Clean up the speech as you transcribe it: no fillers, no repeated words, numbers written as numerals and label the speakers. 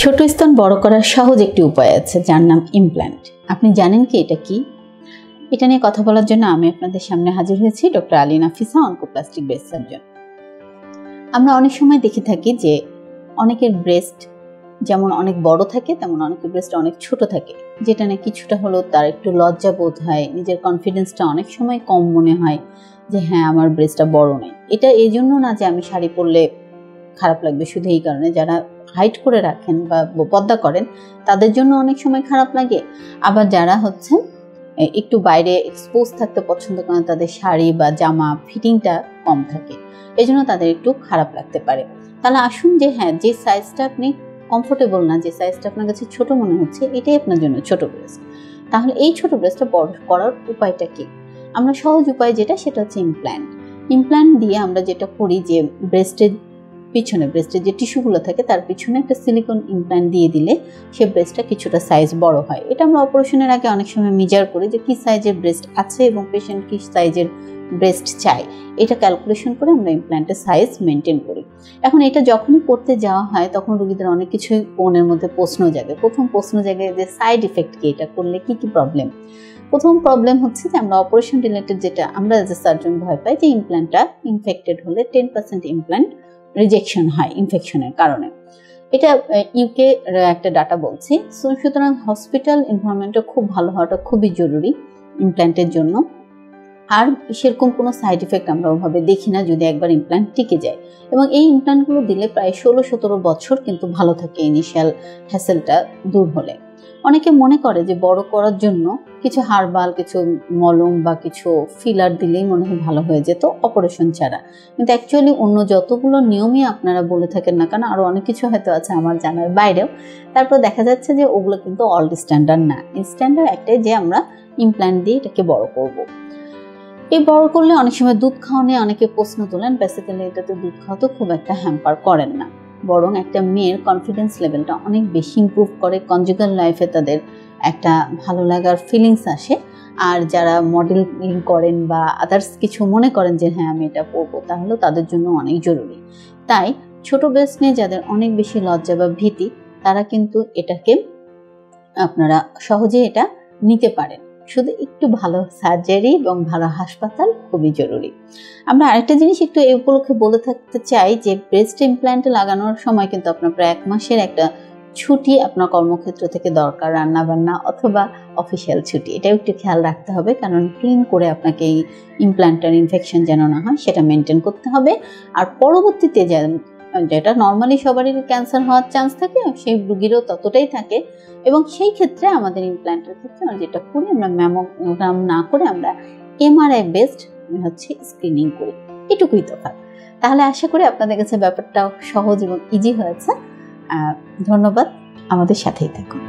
Speaker 1: ছোট স্তন বড় করার সহজ একটি উপায় আছে যার নাম ইমপ্ল্যান্ট। আপনি জানেন কি এটা কি? এটা নিয়ে কথা বলার জন্য আমি আপনাদের সামনে হাজির হয়েছি doctor Ali Nafisa, oncoplastic breast surgeon. আমরা অনেক সময় দেখে থাকি যে অনেকের ব্রেস্ট যেমন অনেক বড় থাকে তেমন অনেকের ব্রেস্ট অনেক ছোট থাকে, যেটা না কিছুটা হলেও তার একটু লজ্জা বোধ হয়, নিজের কনফিডেন্সটা অনেক সময় কম মনে হয় যে হ্যাঁ আমার ব্রেস্টটা বড় নেই। এটা এই জন্য না যে আমি শাড়ি পরলে খারাপ লাগবে, শুধু এই কারণে যারা হাইট করে রাখেন বা পর্দা করেন তাদের জন্য অনেক সময় খারাপ লাগে। আবার যারা একটু বাইরে এক্সপোজ থাকতে পছন্দ করেন, তাদের শাড়ি বা জামা ফিটিংটা কম থাকে, এই জন্য তাদের একটু খারাপ লাগতে পারে। তাহলে আসুন যে হ্যাঁ, যে সাইজটা আপনি কমফোর্টেবল না, যে সাইজটা আপনার কাছে ছোট মনে হচ্ছে, এটাই আপনার জন্য ছোট ব্রেস্ট। তাহলে এই ছোট ব্রেস্টটা বড় করার উপায়টা কি? আমরা সহজ উপায় সেটা হচ্ছে ইমপ্ল্যান্ট। ইমপ্ল্যান্ট দিয়ে আমরা যেটা করি যে ব্রেস্টের যে টিস্যুগুলো থাকে তার পিছনে একটা সিলিকন ইমপ্ল্যান্ট দিয়ে দিলে সে ব্রেস্টটা কিছুটা সাইজ বড় হয়। এটা আমরা অপারেশনের আগে অনেক সময় মেজার করি যে কি সাইজের ব্রেস্ট আছে এবং পেশেন্ট কি সাইজের ব্রেস্ট চাই, এটা ক্যালকুলেশন করে আমরা ইমপ্ল্যান্টের সাইজ মেনটেন করি। এখন এটা যখনই করতে যাওয়া হয় তখন রোগীদের অনেক কিছুই মনের মধ্যে প্রশ্ন জাগে। প্রথম প্রশ্ন জাগে যে সাইড ইফেক্ট কি, এটা করলে কি কি প্রবলেম। প্রথম প্রবলেম হচ্ছে যে আমরা অপারেশন রিলেটেড যেটা আমরা এজ এ সার্জন ভয় পাই যে ইমপ্ল্যান্টটা ইনফেক্টেড হলে 10% ইমপ্ল্যান্ট রিজেকশন হয় ইনফেকশনের কারণে। এটা ইউকে একটা ডাটা বলছি। সুতরাং হসপিটাল এনভায়রনমেন্টটা খুব ভালো হওয়াটা খুবই জরুরি ইমপ্ল্যান্টের জন্য। আর সেরকম কোনো সাইড ইফেক্ট আমরা ওভাবে দেখি না যদি একবার ইমপ্ল্যান্ট টিকে যায়, এবং এই ইমপ্ল্যান্টগুলো দিলে প্রায় 16-17 বছর কিন্তু ভালো থাকে ইনিশিয়াল হ্যাসেলটা দূর হলে। অনেকে মনে করে যে বড় করার জন্য কিছু হার্বাল, কিছু মলম বা কিছু ফিলার দিলেই মনে হয় ভালো হয়ে যেত অপারেশন ছাড়া, কিন্তু অ্যাকচুয়ালি অন্য যতগুলো নিয়মই আপনারা বলে থাকেন না কেন, আরও অনেক কিছু হয়তো আছে আমার জানার বাইরেও, তারপর দেখা যাচ্ছে যে ওগুলো কিন্তু অল স্ট্যান্ডার্ড না। স্ট্যান্ডার্ড একটাই যে আমরা ইমপ্ল্যান্ট দিয়ে এটাকে বড় করব। এই বড় করলে অনেক সময় দুধ খাওয়া নিয়ে অনেকে প্রশ্ন তোলেন। বেসিক্যালি এটাতে দুধ খাওয়া তো খুব একটা হ্যাম্পার করেন না, বরং একটা মেয়ের কনফিডেন্স লেভেলটা অনেক বেশি ইমপ্রুভ করে, কনজুগাল লাইফে তাদের একটা ভালো লাগার ফিলিংস আসে। আর যারা মডেলিং করেন বা আদার্স কিছু মনে করেন যে হ্যাঁ আমি এটা পরবো, তাহলে তাদের জন্য অনেক জরুরি। তাই ছোট ব্রেস্ট নিয়ে যাদের অনেক বেশি লজ্জা বা ভীতি, তারা কিন্তু এটাকে আপনারা সহজে এটা নিতে পারেন। শুধু একটু ভালো সার্জারি এবং ভালো হাসপাতাল খুবই জরুরি। আমরা আরেকটা জিনিস একটু এই উপলক্ষে বলে থাকতে চাই যে ব্রেস্ট ইমপ্ল্যান্ট লাগানোর সময় কিন্তু আপনার প্রায় 1 মাসের একটা ছুটি আপনার কর্মক্ষেত্র থেকে দরকার, রান্নাবান্না অথবা অফিসিয়াল ছুটি। এটাও একটু খেয়াল রাখতে হবে, কারণ ক্লিন করে আপনাকে এই ইমপ্ল্যান্টের ইনফেকশন যেন না হয় সেটা মেনটেন করতে হবে। আর পরবর্তীতে যেটা নর্মালি সবারই ক্যান্সার হওয়ার চান্স থাকে, সেই রোগীরও ততটাই থাকে। এবং সেই ক্ষেত্রে আমাদের ইমপ্ল্যান্টের ক্ষেত্রে আমরা যেটা করি, আমরা ম্যামোগ্রাম না করে আমরা MRI বেসড স্ক্রিনিং করি, এটুকুই তফাৎ। তাহলে আশা করি আপনাদের কাছে ব্যাপারটা সহজ এবং ইজি হয়েছে। ধন্যবাদ, আমাদের সাথেই থাকুন।